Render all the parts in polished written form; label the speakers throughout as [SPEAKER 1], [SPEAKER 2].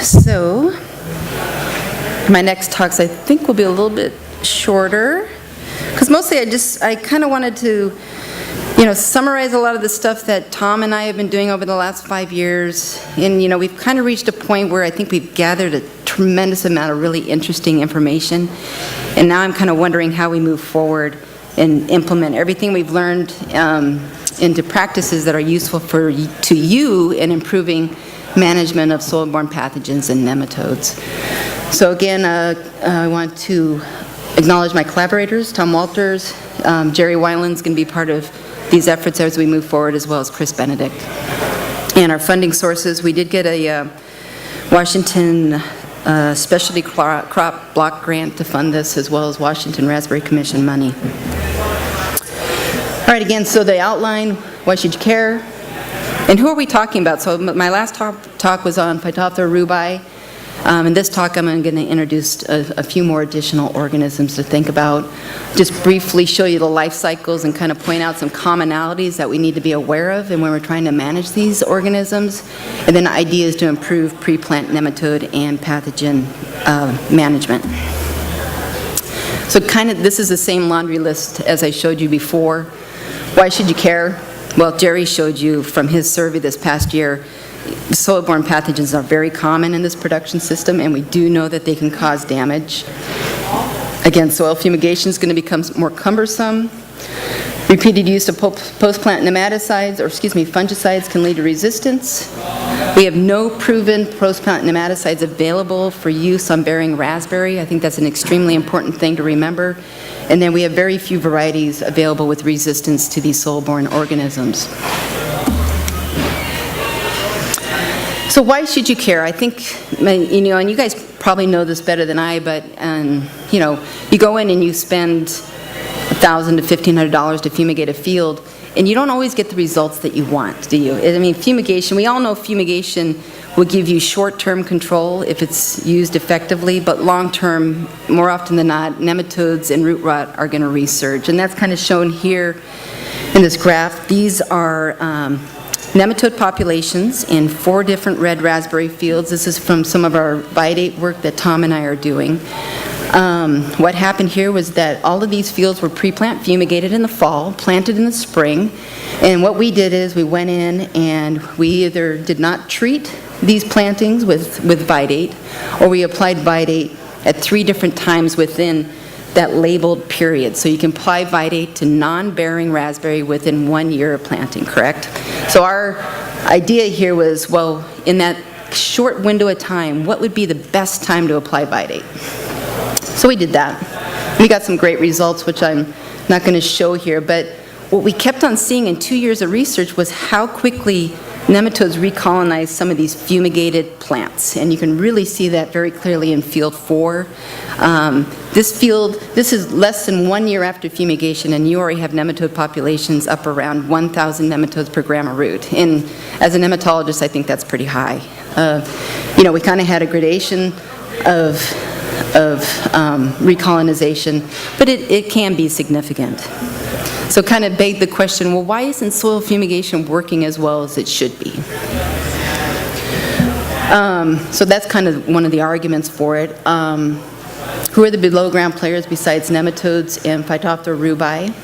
[SPEAKER 1] so my next talks I think will be a little bit shorter, because mostly I kind of wanted to, summarize a lot of the stuff that Tom and I have been doing over the last 5 years. And, we've kind of reached a point where I think we've gathered a tremendous amount of really interesting information. And now I'm kind of wondering how we move forward and implement everything we've learned into practices that are useful to you in improving management of soil-borne pathogens and nematodes. So again, I want to acknowledge my collaborators, Tom Walters, Jerry Weiland's going to be part of these efforts as we move forward, as well as Chris Benedict. And our funding sources, we did get a Washington Specialty Crop Block Grant to fund this, as well as Washington Raspberry Commission money. All right, again, so the outline, why should you care? And who are we talking about? So my last talk was on Phytophthora rubi. In this talk, I'm going to introduce a few more additional organisms to think about. Just briefly show you the life cycles and kind of point out some commonalities that we need to be aware of and when we're trying to manage these organisms. And then ideas to improve pre-plant nematode and pathogen management. So this is the same laundry list as I showed you before. Why should you care? Well, Jerry showed you from his survey this past year, soil-borne pathogens are very common in this production system, and we do know that they can cause damage. Again, soil fumigation is going to become more cumbersome. Repeated use of post-plant fungicides can lead to resistance. We have no proven post-plant nematicides available for use on bearing raspberry. I think that's an extremely important thing to remember. And then we have very few varieties available with resistance to these soil-borne organisms. So why should you care? I think, and you guys probably know this better than I, but, you go in and you spend $1,000 to $1,500 to fumigate a field, and you don't always get the results that you want, do you? I mean, fumigation, we all know fumigation will give you short-term control if it's used effectively, but long-term, more often than not, nematodes and root rot are going to resurge. And that's kind of shown here in this graph. These are nematode populations in 4 different red raspberry fields. This is from some of our Vidate work that Tom and I are doing. What happened here was that all of these fields were pre-plant fumigated in the fall, planted in the spring, and what we did is we went in and we either did not treat these plantings with Vidate, or we applied Vidate at 3 different times within that labeled period. So you can apply Vidate to non-bearing raspberry within 1 year of planting, correct? So our idea here was, well, in that short window of time, what would be the best time to apply Vidate? So we did that. We got some great results, which I'm not going to show here, but what we kept on seeing in 2 years of research was how quickly nematodes recolonize some of these fumigated plants, and you can really see that very clearly in field 4. This is less than 1 year after fumigation, and you already have nematode populations up around 1,000 nematodes per gram of root. And as a nematologist, I think that's pretty high. We kind of had a gradation of recolonization, but it can be significant. So kind of begged the question, well, why isn't soil fumigation working as well as it should be? So that's kind of one of the arguments for it. Who are the below-ground players besides nematodes and Phytophthora rubi?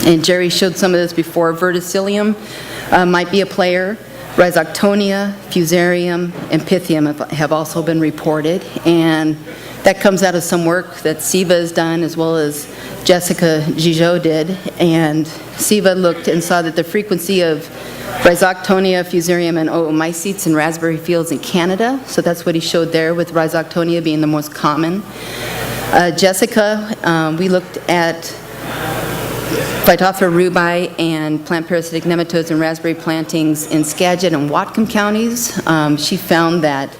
[SPEAKER 1] And Jerry showed some of this before. Verticillium might be a player. Rhizoctonia, Fusarium, and Pythium have also been reported. And that comes out of some work that Siva has done, as well as Jessica Gigot did. And Siva looked and saw that the frequency of Rhizoctonia, Fusarium, and oomycetes in raspberry fields in Canada. So that's what he showed there, with Rhizoctonia being the most common. Jessica, we looked at Phytophthora rubi and plant parasitic nematodes in raspberry plantings in Skagit and Whatcom counties. She found that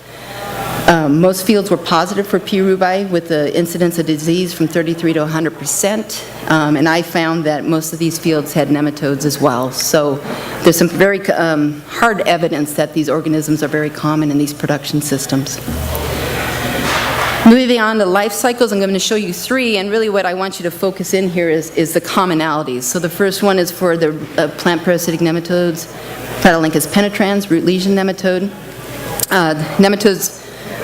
[SPEAKER 1] most fields were positive for P. rubi, with the incidence of disease from 33 to 100%. And I found that most of these fields had nematodes as well. So there's some very hard evidence that these organisms are very common in these production systems. Moving on to life cycles, I'm going to show you 3, and really what I want you to focus in here is the commonalities. So the first one is for the plant parasitic nematodes. Phytolinchus penetrans, root lesion nematode. Nematodes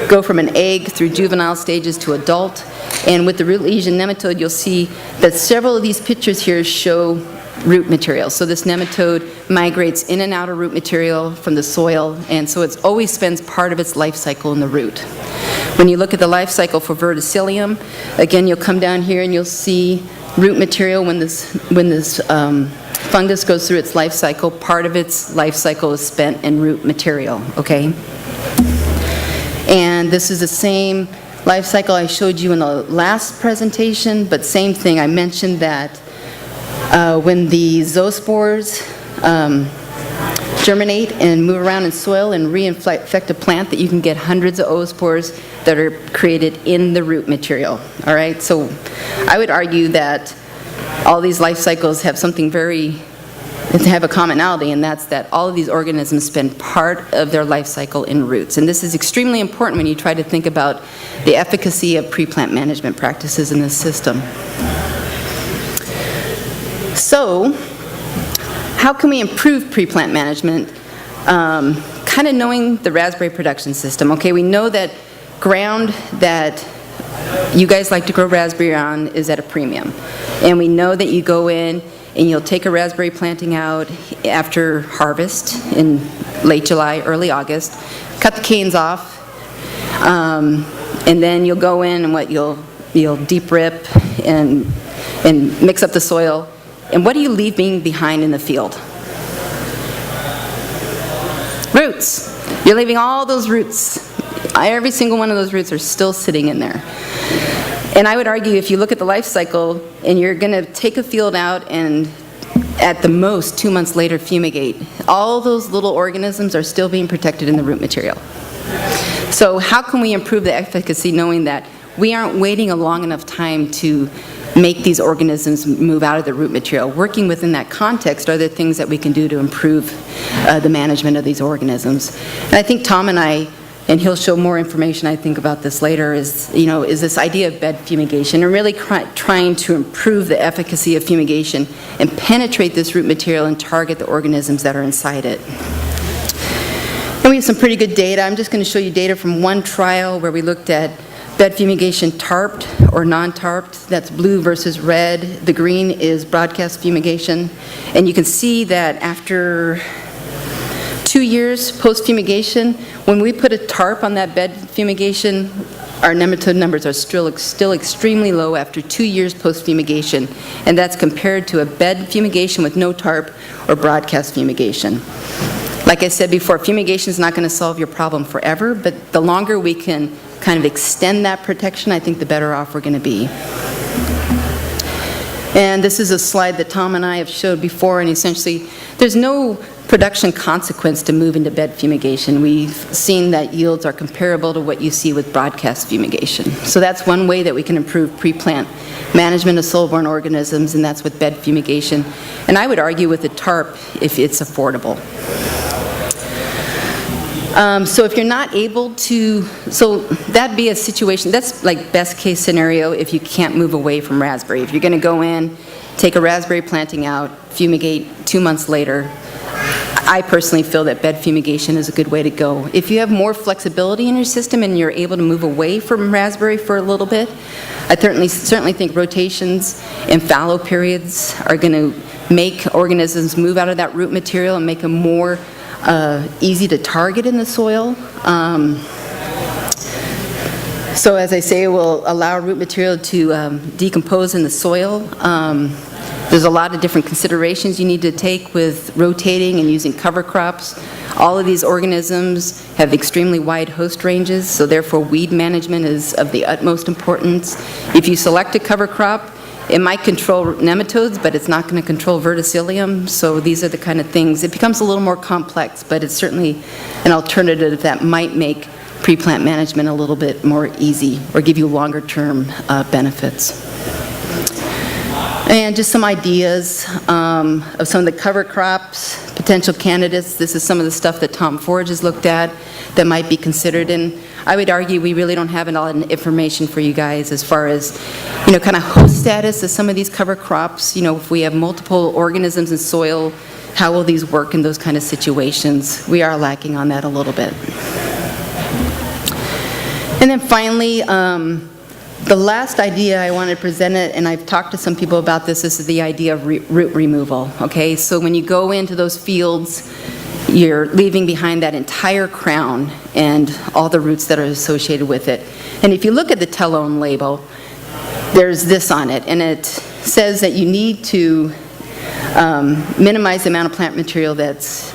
[SPEAKER 1] go from an egg through juvenile stages to adult. And with the root lesion nematode, you'll see that several of these pictures here show root material. So this nematode migrates in and out of root material from the soil, and so it always spends part of its life cycle in the root. When you look at the life cycle for verticillium, again, you'll come down here and you'll see root material when this fungus goes through its life cycle. Part of its life cycle is spent in root material, okay? And this is the same life cycle I showed you in the last presentation, but same thing. I mentioned that when the zoospores germinate and move around in soil and reinfect a plant, that you can get hundreds of oospores that are created in the root material, all right? So I would argue that all these life cycles have something have a commonality, and that's that all of these organisms spend part of their life cycle in roots. And this is extremely important when you try to think about the efficacy of pre-plant management practices in this system. So, how can we improve pre-plant management? Kind of knowing the raspberry production system. Okay, we know that ground that you guys like to grow raspberry on is at a premium. And we know that you go in and you'll take a raspberry planting out after harvest in late July, early August, cut the canes off, and then you'll go in and you'll deep rip and mix up the soil. And what are you leaving behind in the field? Roots. You're leaving all those roots. Every single one of those roots are still sitting in there. And I would argue if you look at the life cycle and you're going to take a field out and at the most 2 months later fumigate, all those little organisms are still being protected in the root material. So how can we improve the efficacy knowing that we aren't waiting a long enough time to make these organisms move out of the root material? Working within that context, are there things that we can do to improve the management of these organisms? And I think Tom and he'll show more information, I think, about this later, is this idea of bed fumigation and really trying to improve the efficacy of fumigation and penetrate this root material and target the organisms that are inside it. And we have some pretty good data. I'm just going to show you data from one trial where we looked at bed fumigation tarped or non-tarped. That's blue versus red. The green is broadcast fumigation. And you can see that after 2 years post-fumigation, when we put a tarp on that bed fumigation, our nematode numbers are still extremely low after 2 years post-fumigation, and that's compared to a bed fumigation with no tarp or broadcast fumigation. Like I said before, fumigation is not going to solve your problem forever, but the longer we can kind of extend that protection, I think the better off we're going to be. And this is a slide that Tom and I have showed before, and essentially there's no production consequence to move into bed fumigation. We've seen that yields are comparable to what you see with broadcast fumigation. So that's one way that we can improve pre-plant management of soil-borne organisms, and that's with bed fumigation. And I would argue with a tarp if it's affordable. So if you're not able to, so that'd be a situation, that's like best case scenario if you can't move away from raspberry. If you're going to go in, take a raspberry planting out, fumigate 2 months later, I personally feel that bed fumigation is a good way to go. If you have more flexibility in your system and you're able to move away from raspberry for a little bit, I certainly think rotations and fallow periods are going to make organisms move out of that root material and make them more easy to target in the soil. So as I say, it will allow root material to decompose in the soil. There's a lot of different considerations you need to take with rotating and using cover crops. All of these organisms have extremely wide host ranges, so therefore weed management is of the utmost importance. If you select a cover crop, it might control nematodes, but it's not going to control verticillium, so these are the kind of things. It becomes a little more complex, but it's certainly an alternative that might make pre-plant management a little bit more easy or give you longer-term benefits. And just some ideas of some of the cover crops, potential candidates. This is some of the stuff that Tom Forge has looked at that might be considered. And I would argue we really don't have a lot of information for you guys as far as, kind of host status of some of these cover crops. If we have multiple organisms in soil, how will these work in those kind of situations? We are lacking on that a little bit. And then finally, the last idea I wanted to present it, and I've talked to some people about this is the idea of root removal, okay? So when you go into those fields, you're leaving behind that entire crown and all the roots that are associated with it. And if you look at the Telone label, there's this on it, and it says that you need to minimize the amount of plant material that's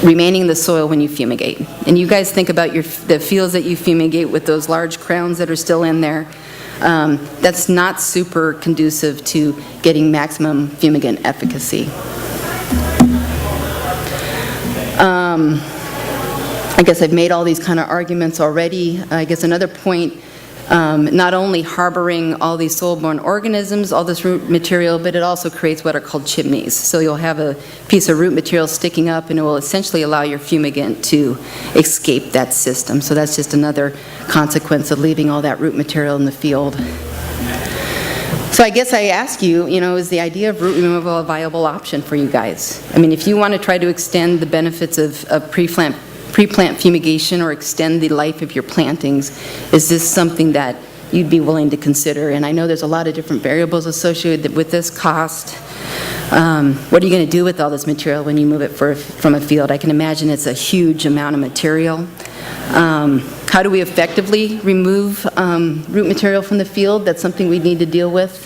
[SPEAKER 1] remaining in the soil when you fumigate. And you guys think about the fields that you fumigate with those large crowns that are still in there. That's not super conducive to getting maximum fumigant efficacy. I guess I've made all these kind of arguments already. I guess another point, not only harboring all these soil-borne organisms, all this root material, but it also creates what are called chimneys. So you'll have a piece of root material sticking up, and it will essentially allow your fumigant to escape that system. So that's just another consequence of leaving all that root material in the field. So I guess I ask you, is the idea of root removal a viable option for you guys? I mean, if you want to try to extend the benefits of pre-plant fumigation or extend the life of your plantings, is this something that you'd be willing to consider? And I know there's a lot of different variables associated with this cost. What are you going to do with all this material when you move it from a field? I can imagine it's a huge amount of material. How do we effectively remove root material from the field? That's something we need to deal with.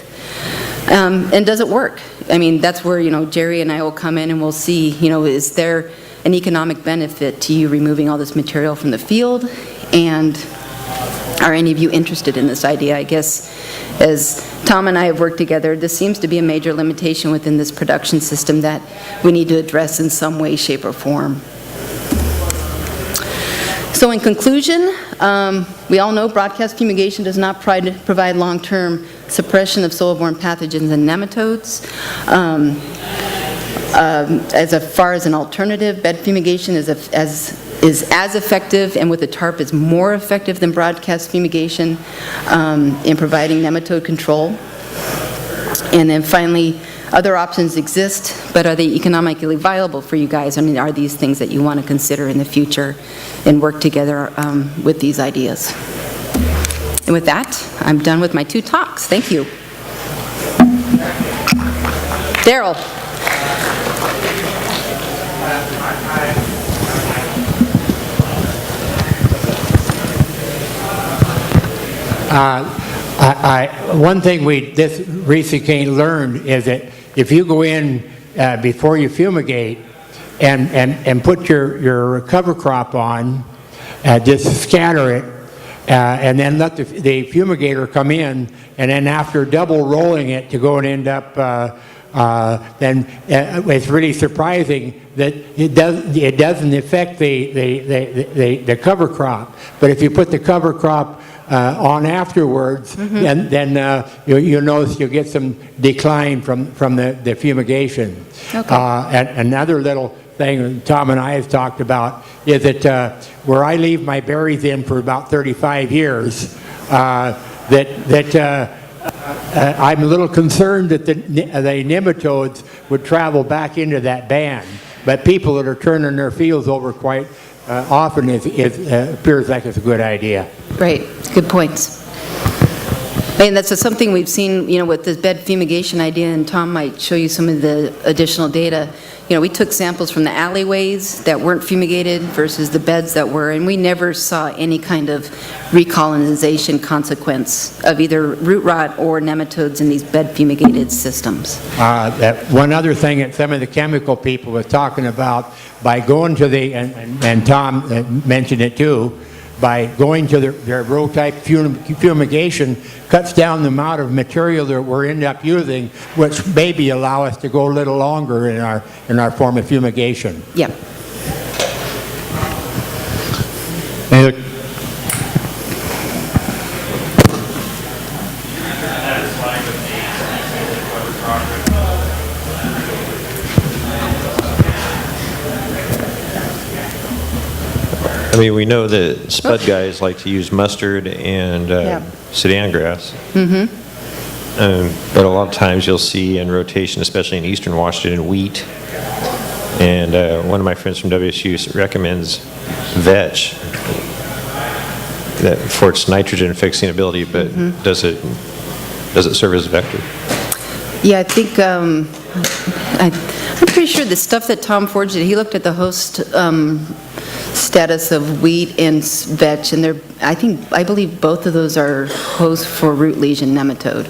[SPEAKER 1] And does it work? I mean, that's where, Jerry and I will come in and we'll see, is there an economic benefit to you removing all this material from the field? And are any of you interested in this idea? I guess as Tom and I have worked together, this seems to be a major limitation within this production system that we need to address in some way, shape, or form. So in conclusion, we all know broadcast fumigation does not provide long-term suppression of soil-borne pathogens and nematodes. As far as an alternative, bed fumigation is as effective, and with a tarp is more effective than broadcast fumigation in providing nematode control. And then finally, other options exist, but are they economically viable for you guys? I mean, are these things that you want to consider in the future and work together with these ideas? And with that, I'm done with my 2 talks. Thank you. Daryl.
[SPEAKER 2] One thing this recently learned is that if you go in before you fumigate and put your cover crop on, just scatter it, and then let the fumigator come in, and then after double rolling it to go and end up, then it's really surprising that it doesn't affect the cover crop. But if you put the cover crop on afterwards, then you'll notice you'll get some decline from the fumigation. Okay. And another little thing Tom and I have talked about is that where I leave my berries in for about 35 years, I'm a little concerned that the nematodes would travel back into that band. But people that are turning their fields over quite often appears like it's a good idea.
[SPEAKER 1] Great, good points. And that's something we've seen, with this bed fumigation idea, and Tom might show you some of the additional data. We took samples from the alleyways that weren't fumigated versus the beds that were, and we never saw any kind of recolonization consequence of either root rot or nematodes in these bed fumigated systems.
[SPEAKER 2] One other thing that some of the chemical people were talking about, by going to and Tom mentioned it too, by going to their row-type fumigation, cuts down the amount of material that we're end up using, which maybe allow us to go a little longer in our form of fumigation.
[SPEAKER 1] Yep.
[SPEAKER 3] I mean, we know that spud guys like to use mustard and Sudan grass. But a lot of times you'll see in rotation, especially in eastern Washington, wheat. And one of my friends from WSU recommends vetch. for its nitrogen fixing ability, but does it serve as a vector?
[SPEAKER 1] Yeah, I think, I'm pretty sure the stuff that Tom Forge did, he looked at the host status of wheat and vetch, and I believe both of those are hosts for root lesion nematode.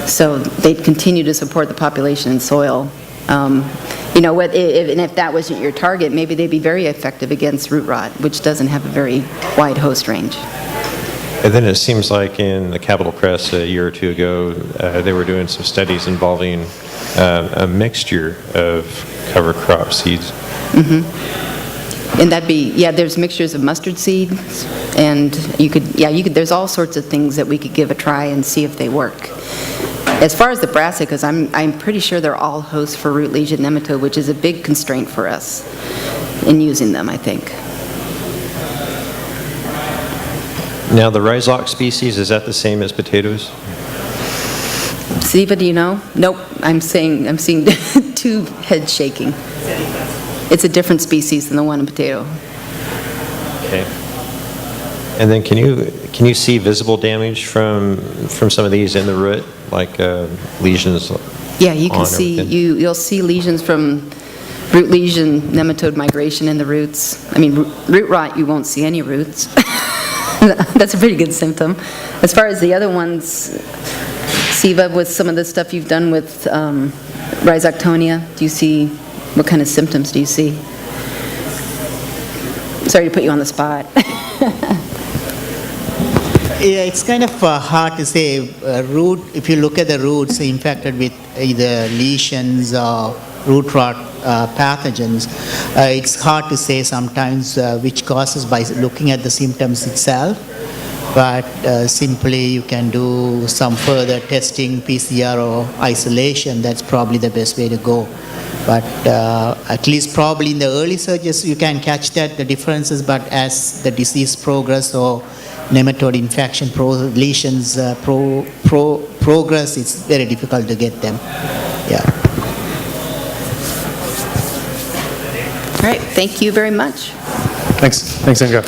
[SPEAKER 1] So they'd continue to support the population in soil. And if that wasn't your target, maybe they'd be very effective against root rot, which doesn't have a very wide host range.
[SPEAKER 3] And then it seems like in the Capitol Press a year or two ago, they were doing some studies involving a mixture of cover crop seeds.
[SPEAKER 1] And there's mixtures of mustard seeds, and there's all sorts of things that we could give a try and see if they work. As far as the brassicas, I'm pretty sure they're all hosts for root lesion nematode, which is a big constraint for us in using them, I think.
[SPEAKER 3] Now, the rhizoc species, is that the same as potatoes?
[SPEAKER 1] Siva, do you know? Nope, I'm seeing two heads shaking. It's a different species than the one in potato.
[SPEAKER 3] Okay. And then can you see visible damage from some of these in the root, like lesions?
[SPEAKER 1] Yeah, you can see, you'll see lesions from root lesion nematode migration in the roots. I mean, root rot, you won't see any roots. That's a pretty good symptom. As far as the other ones, Siva, with some of the stuff you've done with rhizoctonia, what kind of symptoms do you see? Sorry to put you on the spot.
[SPEAKER 4] Yeah, it's kind of hard to say. If you look at the roots infected with either lesions or root rot pathogens, it's hard to say sometimes which causes by looking at the symptoms itself. But simply you can do some further testing, PCR or isolation. That's probably the best way to go. But at least probably in the early stages you can catch the differences, but as the disease progress or nematode infection lesions progress, it's very difficult to get them. Yeah.
[SPEAKER 1] All right, thank you very much.
[SPEAKER 5] Thanks, Inga.